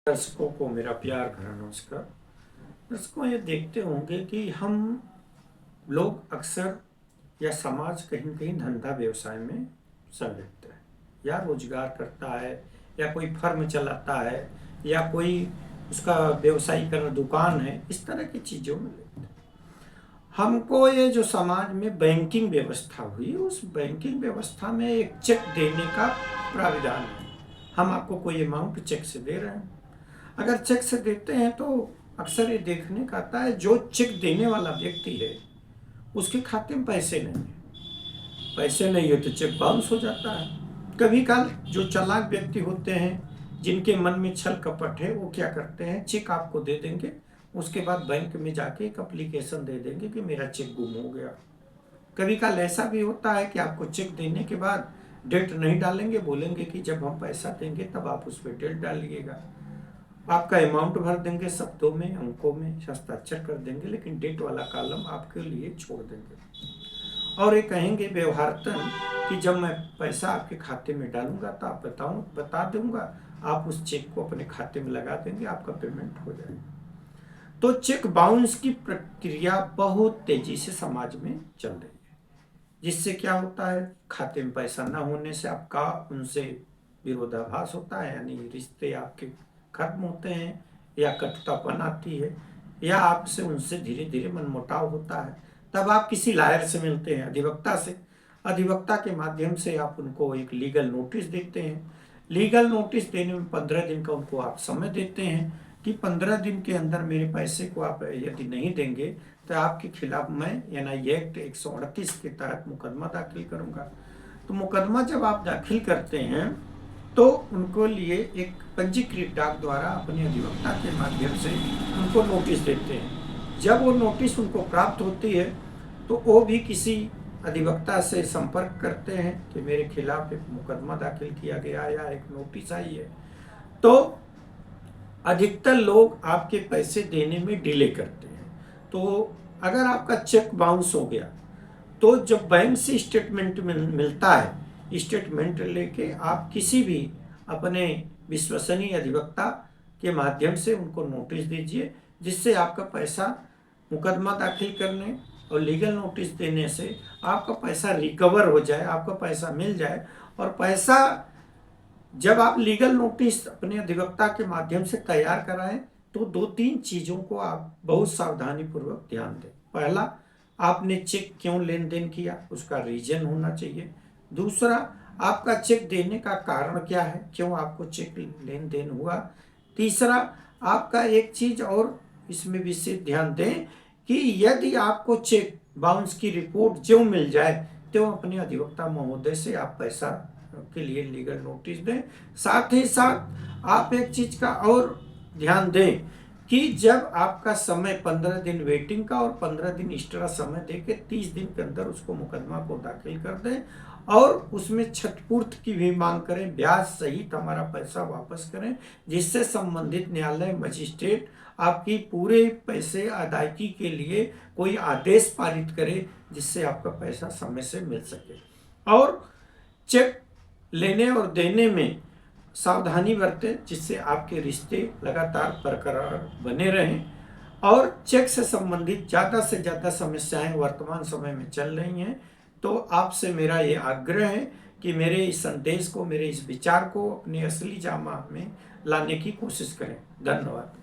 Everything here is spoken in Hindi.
दर्शकों को मेरा प्यार भरा नमस्कार। दर्शकों, ये देखते होंगे कि हम लोग अक्सर या समाज कहीं कहीं धंधा व्यवसाय में संलिप्त है, या रोजगार करता है, या कोई फर्म चलाता है, या कोई उसका व्यवसायीकरण दुकान है, इस तरह की चीज़ों में लिप्त है। हमको ये जो समाज में बैंकिंग व्यवस्था हुई, उस बैंकिंग व्यवस्था में एक चेक देने का प्राविधान है। हम आपको कोई अमाउंट चेक से दे रहे हैं। अगर चेक से देते हैं तो अक्सर ये देखने का आता है, जो चेक देने वाला व्यक्ति है उसके खाते में पैसे नहीं है। पैसे नहीं है तो चेक बाउंस हो जाता है। कभी काल जो चालाक व्यक्ति होते हैं, जिनके मन में छल कपट है, वो क्या करते हैं, चेक आपको दे देंगे, उसके बाद बैंक में जाके एक एप्लीकेशन दे देंगे कि मेरा चेक गुम हो गया। कभी काल ऐसा भी होता है कि आपको चेक देने के बाद डेट नहीं डालेंगे, बोलेंगे कि जब हम पैसा देंगे तब आप उस पर डेट डालिएगा। आपका अमाउंट भर देंगे, शब्दों में, अंकों में हस्ताक्षर कर देंगे, लेकिन डेट वाला कॉलम आपके लिए छोड़ देंगे। और ये कहेंगे व्यवहारतन कि जब मैं पैसा आपके खाते में डालूंगा तो आप बता दूंगा, आप उस चेक को अपने खाते में लगा देंगे, आपका पेमेंट हो जाएगा। तो चेक बाउंस की प्रक्रिया बहुत तेजी से समाज में चल रही है, जिससे क्या होता है, खाते में पैसा न होने से आपका उनसे विरोधाभास होता है, यानी रिश्ते आपके खत्म होते हैं, या कटुतापन आती है, या आपसे उनसे धीरे धीरे मनमुटाव होता है। तब आप किसी लायर से मिलते हैं, अधिवक्ता से। अधिवक्ता के माध्यम से आप उनको एक लीगल नोटिस देते हैं। लीगल नोटिस देने में 15 दिन का उनको आप समय देते हैं कि 15 दिन के अंदर मेरे पैसे को आप यदि नहीं देंगे तो आपके खिलाफ मैं एनआई एक्ट 138 के तहत मुकदमा दाखिल करूंगा। तो मुकदमा जब आप दाखिल करते हैं तो उनको लिए एक पंजीकृत डाक द्वारा अपने अधिवक्ता के माध्यम से उनको नोटिस देते हैं। जब वो नोटिस उनको प्राप्त होती है तो वो भी किसी अधिवक्ता से संपर्क करते हैं कि मेरे खिलाफ एक मुकदमा दाखिल किया गया या एक नोटिस आई है। तो अधिकतर लोग आपके पैसे देने में डिले करते हैं। तो अगर आपका चेक बाउंस हो गया तो जब बैंक से स्टेटमेंट मिलता है, स्टेटमेंट लेके आप किसी भी अपने विश्वसनीय अधिवक्ता के माध्यम से उनको नोटिस दीजिए, जिससे आपका पैसा मुकदमा दाखिल करने और लीगल नोटिस देने से आपका पैसा रिकवर हो जाए, आपका पैसा मिल जाए। और पैसा जब आप लीगल नोटिस अपने अधिवक्ता के माध्यम से तैयार कराएं तो 2-3 चीज़ों को आप बहुत सावधानी पूर्वक ध्यान दें। पहला, आपने चेक क्यों लेन देन किया, उसका रीजन होना चाहिए। दूसरा, आपका चेक देने का कारण क्या है, क्यों आपको चेक लेन देन हुआ। तीसरा, आपका एक चीज़ और इसमें विशेष ध्यान दें कि यदि आपको चेक बाउंस की रिपोर्ट जो मिल जाए तो अपने अधिवक्ता महोदय से आप पैसा के लिए लीगल नोटिस दें। साथ ही साथ आप एक चीज़ का और ध्यान दें कि जब आपका समय 15 दिन वेटिंग का और 15 दिन एक्स्ट्रा समय देके 30 दिन के अंदर उसको मुकदमा को दाखिल कर दें, और उसमें क्षतिपूर्ति की भी मांग करें, ब्याज सहित हमारा पैसा वापस करें, जिससे संबंधित न्यायालय मजिस्ट्रेट आपकी पूरे पैसे अदायगी के लिए कोई आदेश पारित करे, जिससे आपका पैसा समय से मिल सके। और चेक लेने और देने में सावधानी बरतें, जिससे आपके रिश्ते लगातार बरकरार बने रहें। और चेक से संबंधित ज़्यादा से ज़्यादा समस्याएं वर्तमान समय में चल रही हैं, तो आपसे मेरा ये आग्रह है कि मेरे इस संदेश को, मेरे इस विचार को अपनी असली जामा में लाने की कोशिश करें। धन्यवाद।